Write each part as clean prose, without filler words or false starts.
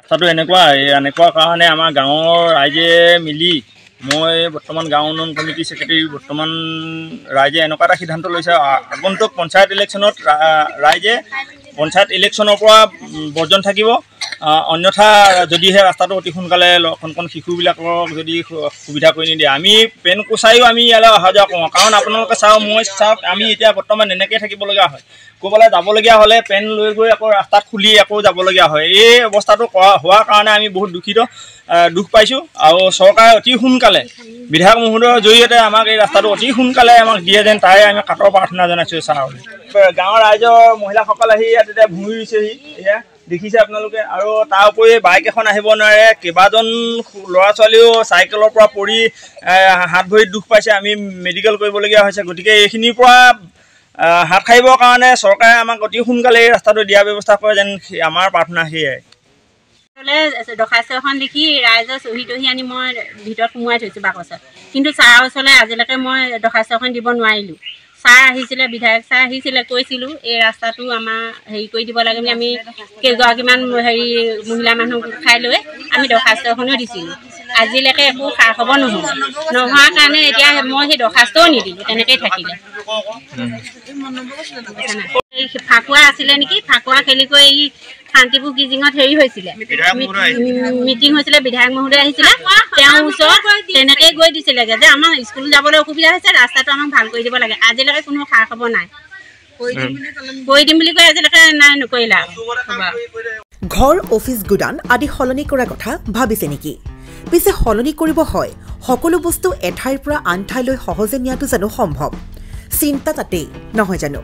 কথাটো এনেকুৱা কাৰণে আমাৰ গাঁৱৰ ৰাইজে মিলি মই বৰ্তমান গাঁও উন্নয়ন কমিটি সেক্ৰেটাৰী বৰ্তমান ৰাইজে এনেকুৱা এটা সিদ্ধান্ত লৈছে আগন্তুক পঞ্চায়ত ইলেকশ্যনত ৰাইজে পঞ্চায়ত ইলেকশ্যনৰ পৰা বৰ্জন থাকিব অন্যথা যদিহে ৰাস্তাটো অতি সোনকালে কণ শিশুবিলাকক যদি সুবিধা কৰি নিদিয়ে আমি পেন কোচাইও আমি ইয়ালৈ অহা যোৱা কৰোঁ কাৰণ আপোনালোকে চাওক আমি এতিয়া বৰ্তমান এনেকৈ থাকিবলগীয়া হয় ক'ৰবালৈ যাবলগীয়া হ'লে পেন লৈ গৈ আকৌ ৰাস্তাত খুলি আকৌ যাবলগীয়া হয় এই অৱস্থাটো হোৱাৰ কাৰণে আমি বহুত দুখ পাইছোঁ আৰু চৰকাৰে অতি সোনকালে বিধায়ক মহোদয়ৰ জৰিয়তে আমাক এই ৰাস্তাটো অতি সোনকালে আমাক দিয়ে যেন তাই আমি কাটৰ প্ৰাৰ্থনা জনাইছোঁ ছাৰলৈ গাঁৱৰ ৰাইজৰ মহিলাসকল আহি ইয়াত এতিয়া ভূমি ৰুইছেহি এয়া দেখিছে আপোনালোকে আৰু তাৰ উপৰি বাইক এখন আহিব নোৱাৰে কেইবাজন ল'ৰা ছোৱালীও চাইকেলৰ পৰা পৰি হাত ভৰিত দুখ পাইছে আমি মেডিকেল কৰিবলগীয়া হৈছে গতিকে এইখিনিৰ পৰা হাত সাৰিবৰ কাৰণে চৰকাৰে আমাক অতি সোনকালে এই ৰাস্তাটো দিয়াৰ ব্যৱস্থা কৰে যেন আমাৰ প্ৰাৰ্থনা সেয়াই দৰখাস্ত এখন লিখি ৰাইজৰ চহী তহি আনি মই ভিতৰত সোমোৱাই থৈছোঁ বাকচত কিন্তু ছাৰৰ ওচৰলৈ আজিলৈকে মই দৰখাস্ত এখন দিব নোৱাৰিলোঁ ছাৰ আহিছিলে বিধায়ক ছাৰ আহিছিলে কৈছিলোঁ এই ৰাস্তাটো আমাৰ হেৰি কৰি দিব লাগে বুলি আমি কেইগৰাকীমান মহিলা মানুহ খাই লৈ আমি দৰখাস্ত এখনো দিছিলোঁ আজিলৈকে একো খা খবৰ নোহোৱাৰ কাৰণে এতিয়া মই সেই দৰখাস্তও নিদিলোঁ তেনেকৈয়ে থাকিলে ফাকুৱা আছিলে নেকি ফাকুৱা খেলি কৰি এই শান্তিপুৰ গিজিঙত হৈছিলে মিটিং হৈছিলে বিধায়ক মহোদয় আহিছিলে তেওঁৰ ওচৰত তেনেকৈয়ে গৈ দিছিলেগৈ যে আমাৰ স্কুল যাবলৈ অসুবিধা হৈছে ৰাস্তাটো আমাক ভাল কৰি দিব লাগে আজিলৈকে কোনো খা খবৰ নাই কৰি দিম বুলি কৈ আজিলৈকে নাই নকৰিলা ঘৰ অফিচ গুদান আদি সলনি কৰাৰ কথা ভাবিছে নেকি পিছে সলনি কৰিব হয় সকলো বস্তু এঠাইৰ পৰা আন ঠাইলৈ সহজে নিয়াটো জানো সম্ভৱ চিন্তা তাতেই নহয় জানো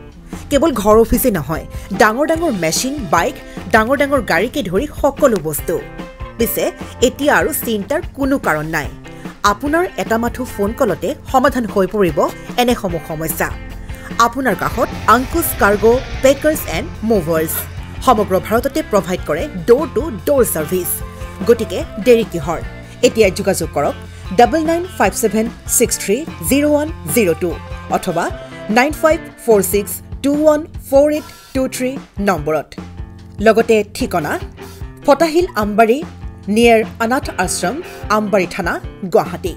কেৱল ঘৰ অফিচে নহয় ডাঙৰ মেচিন বাইক ডাঙৰ গাড়ীকে ধৰি সকলো বস্তু পিছে এতিয়া আৰু চিন্তাৰ কোনো কাৰণ নাই আপোনাৰ এটা মাথো ফোন কলতে সমাধান হৈ পৰিব এনেসমূহ সমস্যা আপোনাৰ কাষত আংকুশ কাৰ্গো পেকাৰ্ছ এণ্ড মুভাৰ্ছ সমগ্ৰ ভাৰততে প্ৰভাইড কৰে ডোৰ টু ডোৰ ছাৰ্ভিচ গতিকে দেৰি কিহৰ এতিয়া যোগাযোগ কৰক 9957630102 অথবা 9546214823 নম্বৰত লগতে ঠিকনা ফটাহিল আমবাৰী নিয়াৰ অনাথ আশ্ৰম আমবাৰী থানা গুৱাহাটী